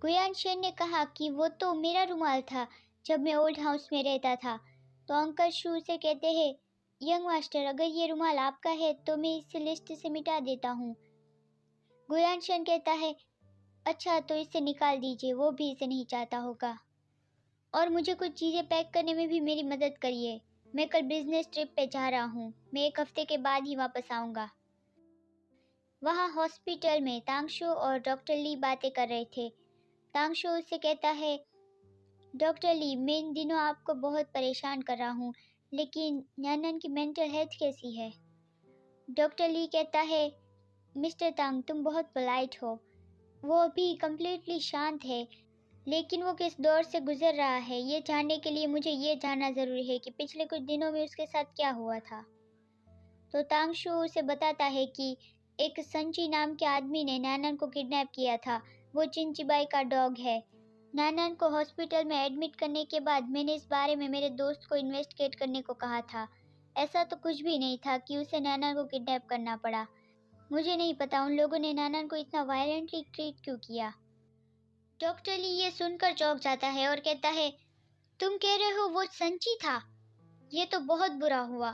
गुयानशेन ने कहा कि वो तो मेरा रुमाल था जब मैं ओल्ड हाउस में रहता था। तो अंकल शू से कहते हैं, यंग मास्टर, अगर ये रुमाल आपका है तो मैं इसे लिस्ट से मिटा देता हूँ। गुयानशेन कहता है, अच्छा तो इसे निकाल दीजिए, वो भी इसे नहीं चाहता होगा। और मुझे कुछ चीज़ें पैक करने में भी मेरी मदद करिए। मैं कल बिजनेस ट्रिप पे जा रहा हूँ, मैं 1 हफ्ते के बाद ही वापस आऊँगा। वहाँ हॉस्पिटल में तांगशू और डॉक्टर ली बातें कर रहे थे। तांगशू उससे कहता है, डॉक्टर ली, मैं इन दिनों आपको बहुत परेशान कर रहा हूँ, लेकिन नैनन की मेंटल हेल्थ कैसी है? डॉक्टर ली कहता है, मिस्टर तांग, तुम बहुत पोलाइट हो। वो अभी कम्प्लीटली शांत है, लेकिन वो किस दौर से गुजर रहा है ये जानने के लिए मुझे ये जानना ज़रूरी है कि पिछले कुछ दिनों में उसके साथ क्या हुआ था। तो तांगशू उसे बताता है कि एक संची नाम के आदमी ने नैनन को किडनैप किया था। वो चिंचिबाई का डॉग है। नैनन को हॉस्पिटल में एडमिट करने के बाद मैंने इस बारे में मेरे दोस्त को इन्वेस्टिगेट करने को कहा था। ऐसा तो कुछ भी नहीं था कि उसे नैनन को किडनैप करना पड़ा। मुझे नहीं पता उन लोगों ने नैनन को इतना वायलेंटली ट्रीट क्यों किया। डॉक्टर ली ये सुनकर चौंक जाता है और कहता है, तुम कह रहे हो वो संची था? ये तो बहुत बुरा हुआ।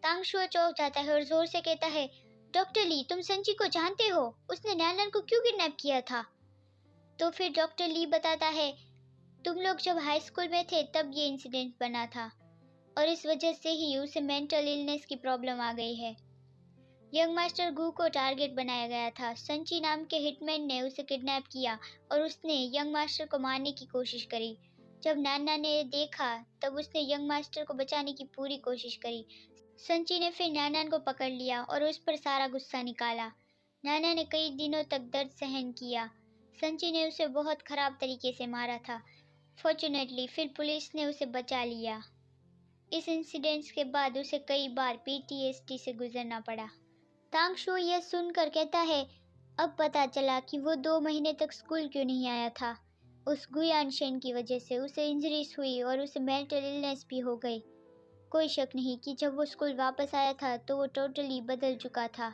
तांगशुआ चौंक जाता है और जोर से कहता है, डॉक्टर ली, तुम संची को जानते हो? उसने नैनन को क्यों किडनैप किया था? तो फिर डॉक्टर ली बताता है, तुम लोग जब हाई स्कूल में थे तब ये इंसिडेंट बना था और इस वजह से ही उसे मेंटल इलनेस की प्रॉब्लम आ गई है। यंग मास्टर गू को टारगेट बनाया गया था। संची नाम के हिटमैन ने उसे किडनैप किया और उसने यंग मास्टर को मारने की कोशिश करी। जब नैना ने देखा तब उसने यंग मास्टर को बचाने की पूरी कोशिश करी। संची ने फिर नैना को पकड़ लिया और उस पर सारा गुस्सा निकाला। नैना ने कई दिनों तक दर्द सहन किया। संची ने उसे बहुत ख़राब तरीके से मारा था। फॉर्चुनेटली फिर पुलिस ने उसे बचा लिया। इस इंसिडेंट्स के बाद उसे कई बार PTSD से गुजरना पड़ा। तांगशू यह सुनकर कहता है, अब पता चला कि वो 2 महीने तक स्कूल क्यों नहीं आया था। उस गुयानशेन की वजह से उसे इंजरीज हुई और उसे मेंटल इलनेस भी हो गई। कोई शक नहीं कि जब वो स्कूल वापस आया था तो वो टोटली बदल चुका था।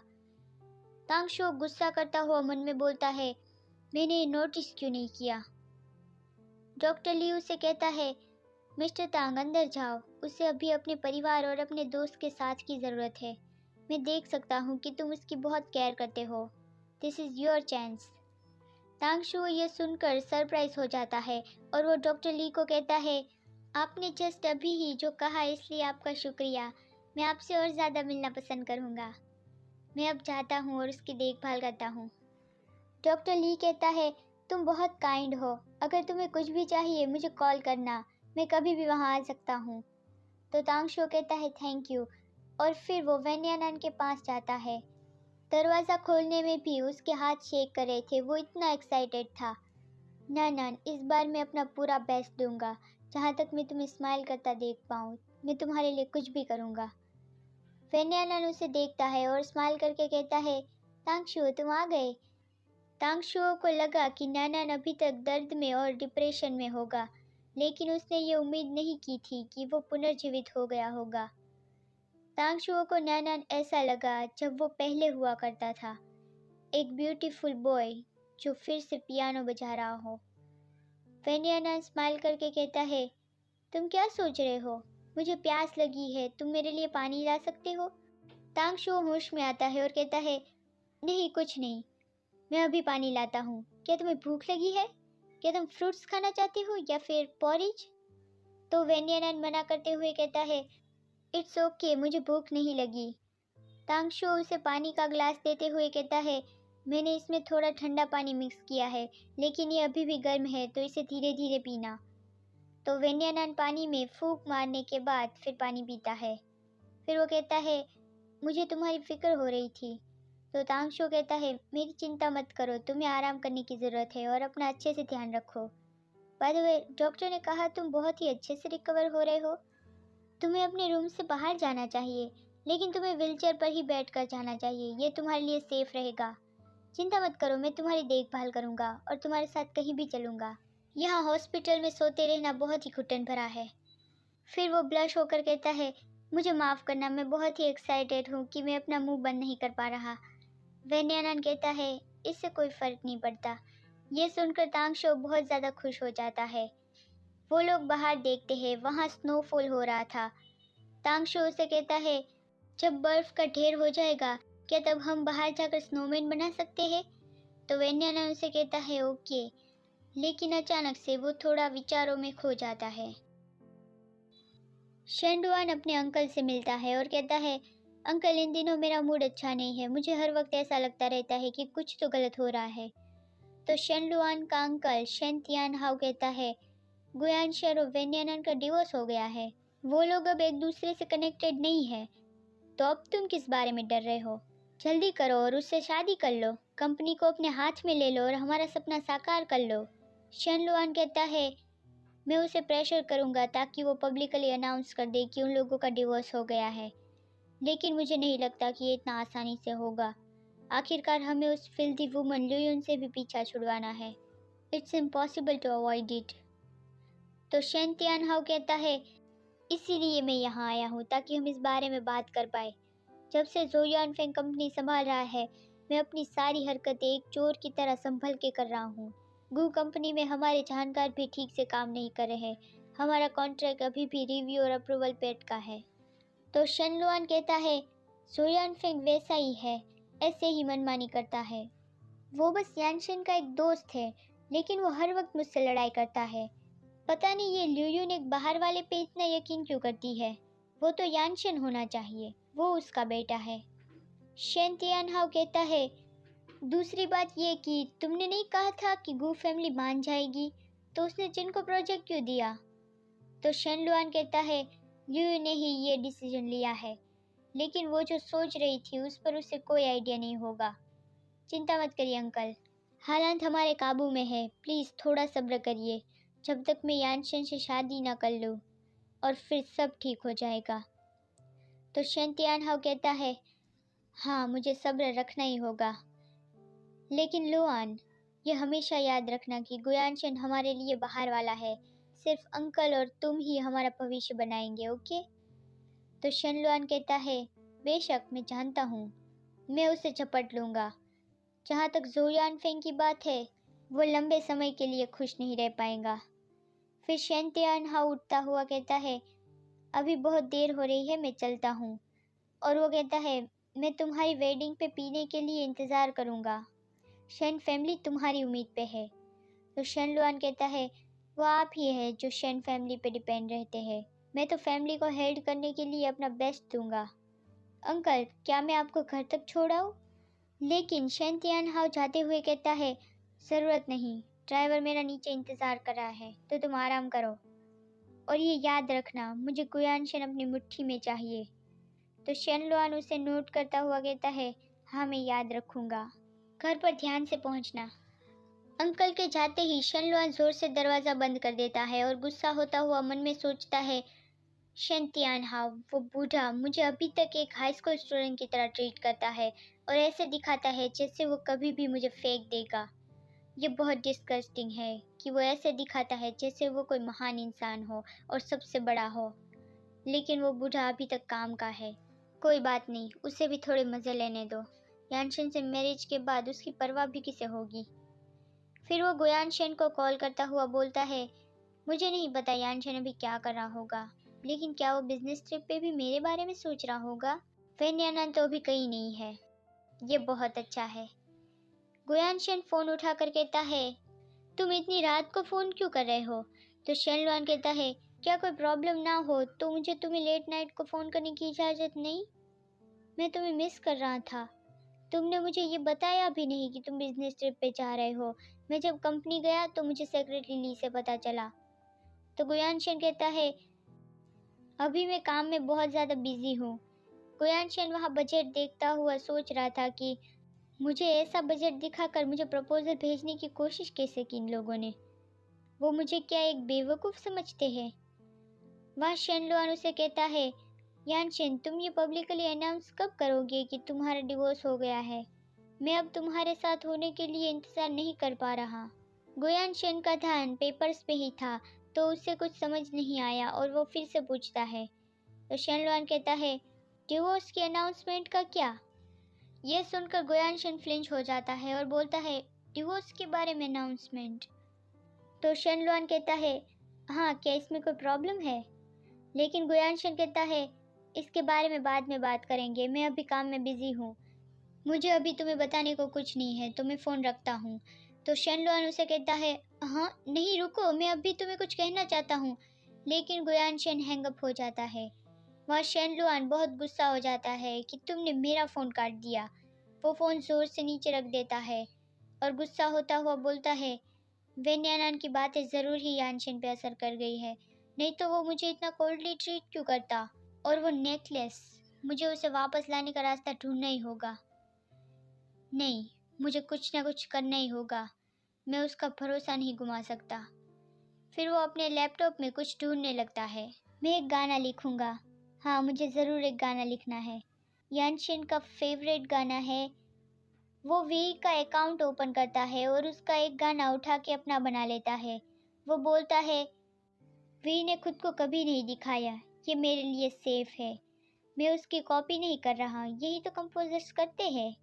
तांगशू गुस्सा करता हुआ मन में बोलता है, मैंने ये नोटिस क्यों नहीं किया। डॉक्टर ली उसे कहता है, मिस्टर तांग, अंदर जाओ, उसे अभी अपने परिवार और अपने दोस्त के साथ की ज़रूरत है। मैं देख सकता हूँ कि तुम उसकी बहुत केयर करते हो। This is your chance. तांगशू ये सुनकर सरप्राइज हो जाता है और वो डॉक्टर ली को कहता है, आपने जस्ट अभी ही जो कहा इसलिए आपका शुक्रिया। मैं आपसे और ज़्यादा मिलना पसंद करूँगा। मैं अब जाता हूँ और उसकी देखभाल करता हूँ। डॉक्टर ली कहता है, तुम बहुत काइंड हो। अगर तुम्हें कुछ भी चाहिए मुझे कॉल करना, मैं कभी भी वहाँ आ सकता हूँ। तो तांगशू कहता है, थैंक यू। और फिर वो वैन्यानन के पास जाता है। दरवाज़ा खोलने में भी उसके हाथ शेक कर रहे थे। वो इतना एक्साइटेड था। नैनन, इस बार मैं अपना पूरा बेस्ट दूंगा। जहाँ तक मैं तुम्हें स्माइल करता देख पाऊँ, मैं तुम्हारे लिए कुछ भी करूँगा। वैन्यानन उसे देखता है और स्माइल करके कहता है, तांगशू, तुम आ गए। तांगशू को लगा कि नैनन अभी तक दर्द में और डिप्रेशन में होगा, लेकिन उसने ये उम्मीद नहीं की थी कि वो पुनर्जीवित हो गया होगा। तांगशुओ को नैनन ऐसा लगा जब वो पहले हुआ करता था, एक ब्यूटीफुल बॉय जो फिर से पियानो बजा रहा हो। वैन्यानन स्माइल करके कहता है, तुम क्या सोच रहे हो? मुझे प्यास लगी है, तुम मेरे लिए पानी ला सकते हो? तांगशुओ होश में आता है और कहता है, नहीं कुछ नहीं, मैं अभी पानी लाता हूँ। क्या तुम्हें भूख लगी है? क्या तुम फ्रूट्स खाना चाहते हो या फिर पॉरिज? तो वैन्यानन मना करते हुए कहता है, इट्स ओके, मुझे भूख नहीं लगी। तांगशू उसे पानी का ग्लास देते हुए कहता है, मैंने इसमें थोड़ा ठंडा पानी मिक्स किया है, लेकिन ये अभी भी गर्म है, तो इसे धीरे धीरे पीना। तो वैन्यानन पानी में फूंक मारने के बाद फिर पानी पीता है। फिर वो कहता है, मुझे तुम्हारी फिक्र हो रही थी। तो तांगशू कहता है, मेरी चिंता मत करो, तुम्हें आराम करने की ज़रूरत है और अपना अच्छे से ध्यान रखो। बाय द वे, डॉक्टर ने कहा तुम बहुत ही अच्छे से रिकवर हो रहे हो। तुम्हें अपने रूम से बाहर जाना चाहिए, लेकिन तुम्हें व्हीलचेयर पर ही बैठकर जाना चाहिए। ये तुम्हारे लिए सेफ रहेगा। चिंता मत करो, मैं तुम्हारी देखभाल करूँगा और तुम्हारे साथ कहीं भी चलूँगा। यहाँ हॉस्पिटल में सोते रहना बहुत ही घुटन भरा है। फिर वो ब्लश होकर कहता है, मुझे माफ़ करना, मैं बहुत ही एक्साइटेड हूँ कि मैं अपना मुंह बंद नहीं कर पा रहा। वैन्यानन कहता है, इससे कोई फ़र्क नहीं पड़ता। ये सुनकर तांगशो बहुत ज़्यादा खुश हो जाता है। वो लोग बाहर देखते हैं, वहाँ स्नोफॉल हो रहा था। तांगशो उसे कहता है, जब बर्फ का ढेर हो जाएगा क्या तब हम बाहर जाकर स्नोमैन बना सकते हैं? तो वेन्याना उसे कहता है ओके, लेकिन अचानक से वो थोड़ा विचारों में खो जाता है। शेंडुआन अपने अंकल से मिलता है और कहता है, अंकल इन दिनों मेरा मूड अच्छा नहीं है, मुझे हर वक्त ऐसा लगता रहता है कि कुछ तो गलत हो रहा है। तो शेंडुआन का अंकल शेन तियान हाउ कहता है, गुयानशर और वेन्यानन का डिवोर्स हो गया है, वो लोग अब एक दूसरे से कनेक्टेड नहीं है, तो अब तुम किस बारे में डर रहे हो? जल्दी करो और उससे शादी कर लो, कंपनी को अपने हाथ में ले लो और हमारा सपना साकार कर लो। शेनलुआन कहता है, मैं उसे प्रेशर करूंगा ताकि वो पब्लिकली अनाउंस कर दे कि उन लोगों का डिवोर्स हो गया है, लेकिन मुझे नहीं लगता कि ये इतना आसानी से होगा। आखिरकार हमें उस फिल्दी वुमन ल्यूयुन से भी पीछा छुड़वाना है। It's impossible to avoid it. तो शेन तियानहाउ कहता है, इसीलिए मैं यहाँ आया हूँ ताकि हम इस बारे में बात कर पाए। जब से जोयान फेंग कंपनी संभाल रहा है, मैं अपनी सारी हरकतें एक चोर की तरह संभल के कर रहा हूँ। गू कंपनी में हमारे जानकार भी ठीक से काम नहीं कर रहे। हमारा कॉन्ट्रैक्ट अभी भी रिव्यू और अप्रूवल पे अटका है। तो शनलुआन कहता है, जोयान फेंग वैसा ही है, ऐसे ही मनमानी करता है। वो बस यानशन का एक दोस्त है, लेकिन वो हर वक्त मुझसे लड़ाई करता है। पता नहीं ये ल्यूयुन एक बाहर वाले पे इतना यकीन क्यों करती है। वो तो यानशन होना चाहिए, वो उसका बेटा है। शेन तियानहाउ कहता है, दूसरी बात ये कि तुमने नहीं कहा था कि गू फैमिली मान जाएगी, तो उसने जिन को प्रोजेक्ट क्यों दिया? तो शेन लुआन कहता है, ल्यूयू ने ही ये डिसीजन लिया है, लेकिन वो जो सोच रही थी उस पर उसे कोई आइडिया नहीं होगा। चिंता मत करिए अंकल, हालात हमारे काबू में है, प्लीज़ थोड़ा सब्र करिए जब तक मैं यानशन से शादी ना कर लूँ, और फिर सब ठीक हो जाएगा। तो शेन तियानहाउ कहता है, हाँ मुझे सब्र रखना ही होगा, लेकिन लुआन ये हमेशा याद रखना कि गुयानशन हमारे लिए बाहर वाला है, सिर्फ अंकल और तुम ही हमारा भविष्य बनाएंगे, ओके? तो शनलुआन कहता है, बेशक मैं जानता हूँ, मैं उसे झपट लूँगा। जहाँ तक जोयान फेंग की बात है, वो लंबे समय के लिए खुश नहीं रह पाएगा। फिर शेन तियानहाउ उठता हुआ कहता है, अभी बहुत देर हो रही है, मैं चलता हूँ। और वो कहता है, मैं तुम्हारी वेडिंग पे पीने के लिए इंतज़ार करूँगा, शेन फैमिली तुम्हारी उम्मीद पे है। तो शेन लुआन कहता है, वो आप ही है जो शेन फैमिली पे डिपेंड रहते हैं, मैं तो फैमिली को हेल्ड करने के लिए अपना बेस्ट दूंगा। अंकल क्या मैं आपको घर तक छोड़ाऊँ? लेकिन शेन तियानहाउ जाते हुए कहता है, ज़रूरत नहीं, ड्राइवर मेरा नीचे इंतज़ार कर रहा है, तो तुम आराम करो। और ये याद रखना, मुझे गुयानशन अपनी मुट्ठी में चाहिए। तो शेन लुआन उसे नोट करता हुआ कहता है, हाँ मैं याद रखूँगा। घर पर ध्यान से पहुँचना। अंकल के जाते ही शनलुआन जोर से दरवाज़ा बंद कर देता है और गुस्सा होता हुआ मन में सोचता है, शेन तियानहाउ वो बूढ़ा मुझे अभी तक एक हाई स्कूल स्टूडेंट की तरह ट्रीट करता है और ऐसे दिखाता है जैसे वो कभी भी मुझे फेंक देगा। ये बहुत डिस्गस्टिंग है कि वो ऐसे दिखाता है जैसे वो कोई महान इंसान हो और सबसे बड़ा हो, लेकिन वो बूढ़ा अभी तक काम का है। कोई बात नहीं, उसे भी थोड़े मज़े लेने दो। यानशन से मैरिज के बाद उसकी परवाह भी किसे होगी। फिर वो गुयानशन को कॉल करता हुआ बोलता है, मुझे नहीं पता यानशन अभी क्या कर रहा होगा, लेकिन क्या वो बिजनेस ट्रिप पे भी मेरे बारे में सोच रहा होगा? वेन्यानन तो अभी कहीं नहीं है। ये बहुत अच्छा है। गुयानशन फ़ोन उठाकर कहता है, तुम इतनी रात को फ़ोन क्यों कर रहे हो? तो शेनलुआन कहता है, क्या कोई प्रॉब्लम ना हो तो मुझे तुम्हें लेट नाइट को फ़ोन करने की इजाज़त नहीं? मैं तुम्हें मिस कर रहा था। तुमने मुझे ये बताया भी नहीं कि तुम बिजनेस ट्रिप पे जा रहे हो। मैं जब कंपनी गया तो मुझे सेक्रेटरी ली से पता चला। तो गुयानशन कहता है, अभी मैं काम में बहुत ज़्यादा बिजी हूँ। गुयानशन वहाँ बजट देखता हुआ सोच रहा था कि मुझे ऐसा बजट दिखाकर मुझे प्रपोजल भेजने की कोशिश कैसे की इन लोगों ने। वो मुझे क्या एक बेवकूफ़ समझते हैं? वहाँ शेनलुआन उसे कहता है, यानशन तुम ये पब्लिकली अनाउंस कब करोगे कि तुम्हारा डिवोर्स हो गया है? मैं अब तुम्हारे साथ होने के लिए इंतज़ार नहीं कर पा रहा। गुयानशन का ध्यान पेपर्स पे ही था, तो उसे कुछ समझ नहीं आया और वो फिर से पूछता है। तो शेनलुआन कहता है, डिवोर्स की अनाउंसमेंट का क्या? यह सुनकर गुयानशन फ्लिंच हो जाता है और बोलता है, डिवोर्स के बारे में अनाउंसमेंट। तो शेनलुआन कहता है, हाँ क्या इसमें कोई प्रॉब्लम है? लेकिन गुयानशन कहता है, इसके बारे में बाद में बात करेंगे, मैं अभी काम में बिजी हूँ, मुझे अभी तुम्हें बताने को कुछ नहीं है, तो मैं फ़ोन रखता हूँ। तो शेनलुआन उसे कहता है, हाँ नहीं रुको, मैं अभी तुम्हें कुछ कहना चाहता हूँ। लेकिन गुयानशन हैंग अप हो जाता है। वहाँ शेनलुआन बहुत गुस्सा हो जाता है कि तुमने मेरा फ़ोन काट दिया। वो फ़ोन ज़ोर से नीचे रख देता है और गुस्सा होता हुआ बोलता है, वेन्यानान की बातें ज़रूर ही यानशन पे असर कर गई है, नहीं तो वो मुझे इतना कोल्डली ट्रीट क्यों करता? और वो नेकलेस, मुझे उसे वापस लाने का रास्ता ढूंढना ही होगा। नहीं, मुझे कुछ ना कुछ करना ही होगा, मैं उसका भरोसा नहीं घुमा सकता। फिर वो अपने लैपटॉप में कुछ ढूंढने लगता है। मैं एक गाना लिखूंगा, हाँ मुझे ज़रूर एक गाना लिखना है। यानशिन का फेवरेट गाना है। वो वी का अकाउंट ओपन करता है और उसका एक गाना उठा के अपना बना लेता है। वो बोलता है, वी ने खुद को कभी नहीं दिखाया, ये मेरे लिए सेफ है, मैं उसकी कॉपी नहीं कर रहा, यही तो कंपोजर्स करते हैं।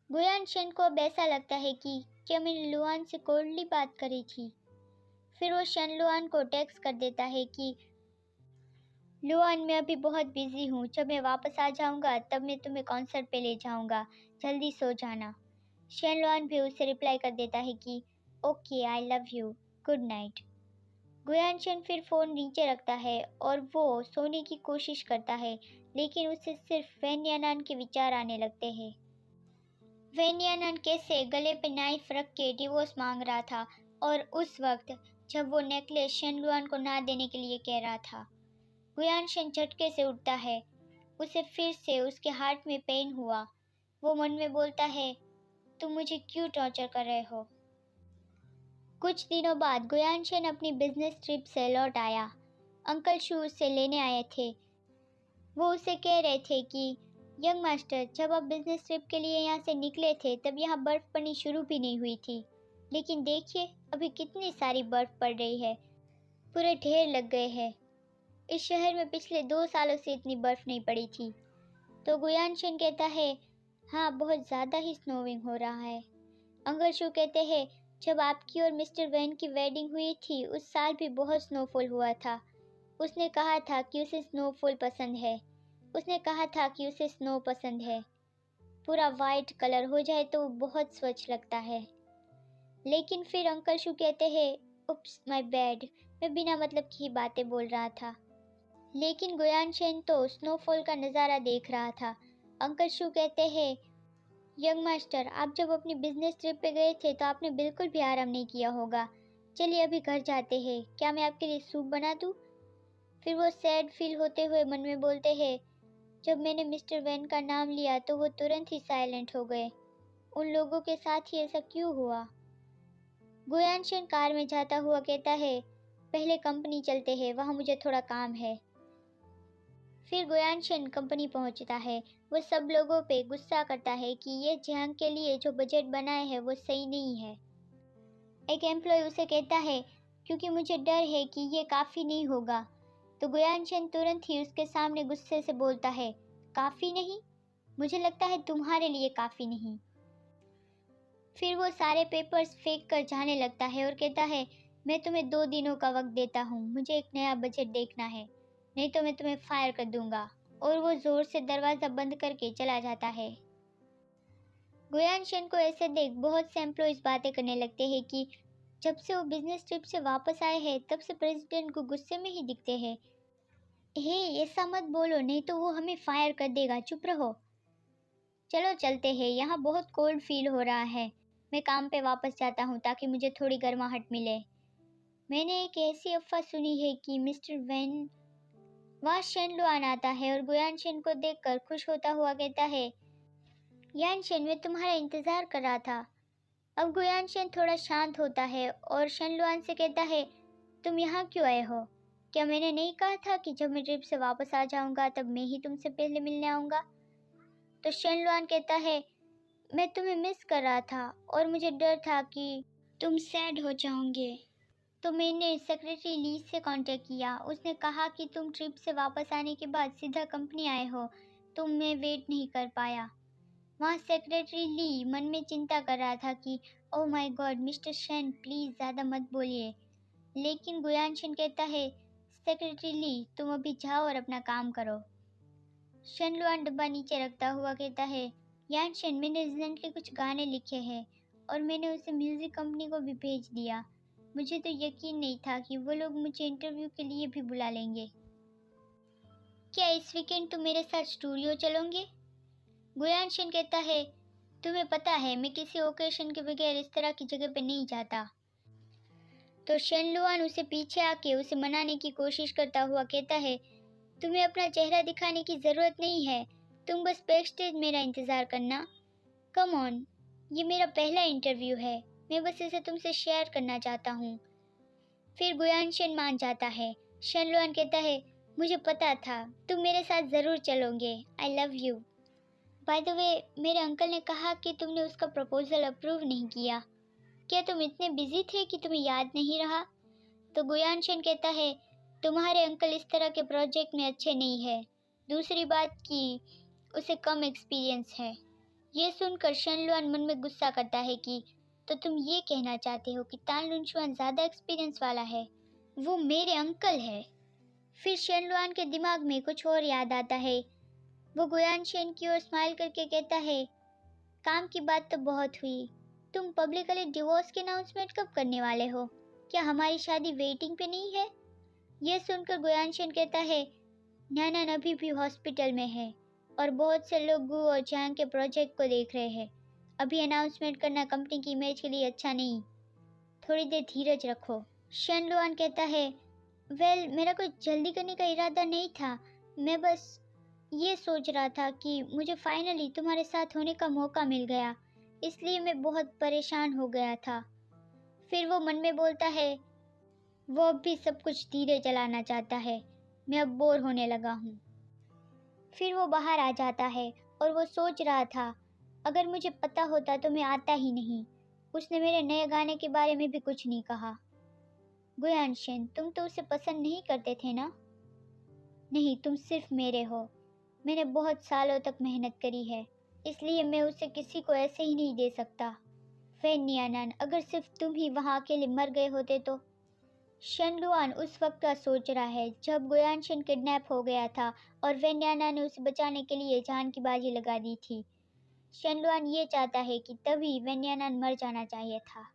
गुयानशन को अब ऐसा लगता है कि क्या मैंने लुआन से कोल्डली बात करी थी। फिर वो शेनलुआन को टेक्स्ट कर देता है कि लुआन मैं अभी बहुत बिजी हूँ, जब मैं वापस आ जाऊँगा तब मैं तुम्हें कॉन्सर्ट पे ले जाऊँगा, जल्दी सो जाना। शेनलुआन भी उसे रिप्लाई कर देता है कि okay I love you, good night. गुयानशन फिर फ़ोन नीचे रखता है और वो सोने की कोशिश करता है, लेकिन उसे सिर्फ वेन्यानान के विचार आने लगते हैं। वेन्यानान कैसे गले पे नाइफ रख के डिवोर्स मांग रहा था, और उस वक्त जब वो नेकलेस शेनलुआन को ना देने के लिए कह रहा था। गुयानशन झटके से उठता है, उसे फिर से उसके हार्ट में पेन हुआ। वो मन में बोलता है, तुम मुझे क्यों टॉर्चर कर रहे हो? कुछ दिनों बाद गुयानशन अपनी बिजनेस ट्रिप से लौट आया। अंकल शू उसे लेने आए थे। वो उसे कह रहे थे कि यंग मास्टर, जब आप बिजनेस ट्रिप के लिए यहाँ से निकले थे तब यहाँ बर्फ़ पड़नी शुरू भी नहीं हुई थी, लेकिन देखिए अभी कितनी सारी बर्फ़ पड़ रही है, पूरे ढेर लग गए हैं। इस शहर में पिछले 2 सालों से इतनी बर्फ़ नहीं पड़ी थी। तो गुयानशन कहता है, हाँ बहुत ज़्यादा ही स्नोविंग हो रहा है। अंकल शू कहते हैं, जब आपकी और मिस्टर वैन की वेडिंग हुई थी उस साल भी बहुत स्नोफॉल हुआ था। उसने कहा था कि उसे स्नोफॉल पसंद है। उसने कहा था कि उसे स्नो पसंद है। पूरा वाइट कलर हो जाए तो बहुत स्वच्छ लगता है। लेकिन फिर अंकल शू कहते हैं, उप्स माय बैड, मैं बिना मतलब की ही बातें बोल रहा था। लेकिन गुयानशन तो स्नोफॉल का नज़ारा देख रहा था। अंकल शू कहते हैं, यंग मास्टर, आप जब अपनी बिजनेस ट्रिप पे गए थे तो आपने बिल्कुल भी आराम नहीं किया होगा। चलिए अभी घर जाते हैं, क्या मैं आपके लिए सूप बना दूँ? फिर वो सैड फील होते हुए मन में बोलते हैं, जब मैंने मिस्टर वैन का नाम लिया तो वो तुरंत ही साइलेंट हो गए। उन लोगों के साथ ही ऐसा क्यों हुआ? गुयानशन कार में जाता हुआ कहता है, पहले कंपनी चलते हैं, वहाँ मुझे थोड़ा काम है। फिर गुयानशन कंपनी पहुंचता है। वो सब लोगों पे गुस्सा करता है कि ये जियांग के लिए जो बजट बनाए है वो सही नहीं है। एक एम्प्लॉय उसे कहता है, क्योंकि मुझे डर है कि ये काफ़ी नहीं होगा। तो गुयानशन तुरंत ही उसके सामने गुस्से से बोलता है, काफ़ी नहीं? मुझे लगता है तुम्हारे लिए काफ़ी नहीं। फिर वो सारे पेपर्स फेंक कर जाने लगता है और कहता है, मैं तुम्हें 2 दिनों का वक्त देता हूँ, मुझे एक नया बजट देखना है, नहीं तो मैं तुम्हें फायर कर दूंगा। और वो जोर से दरवाज़ा बंद करके चला जाता है। गुयानशन को ऐसे देख बहुत से एम्प्लॉयज़ बातें करने लगते हैं कि जब से वो बिजनेस ट्रिप से वापस आए हैं तब से प्रेसिडेंट को गुस्से में ही दिखते हैं। हे ऐसा मत बोलो, नहीं तो वो हमें फायर कर देगा, चुप रहो। चलो चलते हैं, यहाँ बहुत कोल्ड फील हो रहा है, मैं काम पे वापस जाता हूँ ताकि मुझे थोड़ी गर्माहट मिले। मैंने एक ऐसी अफवाह सुनी है कि मिस्टर वैन। वहाँ शेनलुआन आता है और गुयानशन को देखकर खुश होता हुआ कहता है, यानशन मैं तुम्हारा इंतज़ार कर रहा था। अब गुयानशन थोड़ा शांत होता है और शेनलुआन से कहता है, तुम यहाँ क्यों आए हो? क्या मैंने नहीं कहा था कि जब मैं ट्रिप से वापस आ जाऊँगा तब मैं ही तुमसे पहले मिलने आऊँगा? तो शेनलुआन कहता है, मैं तुम्हें मिस कर रहा था और मुझे डर था कि तुम सैड हो जाओगे। तो मैंने सेक्रेटरी ली से कांटेक्ट किया, उसने कहा कि तुम ट्रिप से वापस आने के बाद सीधा कंपनी आए हो, तो मैं वेट नहीं कर पाया। वहाँ सेक्रेटरी ली मन में चिंता कर रहा था कि oh my God mister Shane please ज़्यादा मत बोलिए। लेकिन गुयानशिन कहता है सेक्रेटरी ली तुम अभी जाओ और अपना काम करो। शनलुआन डब्बा नीचे रखता हुआ कहता है यानशिन मैंने रिसेंटली कुछ गाने लिखे हैं और मैंने उसे म्यूज़िक कंपनी को भी भेज दिया। मुझे तो यकीन नहीं था कि वो लोग मुझे इंटरव्यू के लिए भी बुला लेंगे। क्या इस वीकेंड तुम मेरे साथ स्टूडियो चलोगे? गुयानशिन कहता है तुम्हें पता है मैं किसी ओकेशन के बगैर इस तरह की जगह पे नहीं जाता। तो शनलुआन उसे पीछे आके उसे मनाने की कोशिश करता हुआ कहता है तुम्हें अपना चेहरा दिखाने की ज़रूरत नहीं है, तुम बस बैक स्टेज मेरा इंतज़ार करना। कम ऑन, ये मेरा पहला इंटरव्यू है, मैं बस इसे तुमसे शेयर करना चाहता हूँ। फिर गुयानशिन मान जाता है। शनलुआन कहता है मुझे पता था तुम मेरे साथ ज़रूर चलोगे, आई love you. By the way मेरे अंकल ने कहा कि तुमने उसका प्रपोज़ल अप्रूव नहीं किया। क्या तुम इतने बिजी थे कि तुम्हें याद नहीं रहा? तो गुयानशिन कहता है तुम्हारे अंकल इस तरह के प्रोजेक्ट में अच्छे नहीं है। दूसरी बात कि उसे कम एक्सपीरियंस है। ये सुनकर शनलुआन मन में गुस्सा करता है कि तो तुम ये कहना चाहते हो कि तान लुनशुआन ज़्यादा एक्सपीरियंस वाला है? वो मेरे अंकल है। फिर शनलुआन के दिमाग में कुछ और याद आता है। वो गुयानशिन की ओर स्माइल करके कहता है काम की बात तो बहुत हुई, तुम पब्लिकली डिवोर्स की अनाउंसमेंट कब करने वाले हो? क्या हमारी शादी वेटिंग पे नहीं है? यह सुनकर गुयानशिन कहता है नैनन अभी भी हॉस्पिटल में है और बहुत से लोग गु और जैंग के प्रोजेक्ट को देख रहे हैं। अभी अनाउंसमेंट करना कंपनी की इमेज के लिए अच्छा नहीं, थोड़ी देर धीरज रखो। शनलुआन कहता है वेल मेरा कोई जल्दी करने का इरादा नहीं था, मैं बस ये सोच रहा था कि मुझे फाइनली तुम्हारे साथ होने का मौका मिल गया, इसलिए मैं बहुत परेशान हो गया था। फिर वो मन में बोलता है वो अब भी सब कुछ धीरे चलाना चाहता है, मैं अब बोर होने लगा हूँ। फिर वो बाहर आ जाता है और वो सोच रहा था अगर मुझे पता होता तो मैं आता ही नहीं। उसने मेरे नए गाने के बारे में भी कुछ नहीं कहा। गुयानशिन तुम तो उसे पसंद नहीं करते थे ना? नहीं, तुम सिर्फ मेरे हो। मैंने बहुत सालों तक मेहनत करी है, इसलिए मैं उसे किसी को ऐसे ही नहीं दे सकता। वेन्यानन अगर सिर्फ तुम ही वहाँ अकेले मर गए होते तो। शनलुआन उस वक्त का सोच रहा है जब गुयानशिन किडनैप हो गया था और वेन्याना ने उसे बचाने के लिए जान की बाजी लगा दी थी। शनलुआन ये चाहता है कि तभी वेन्याना मर जाना चाहिए था।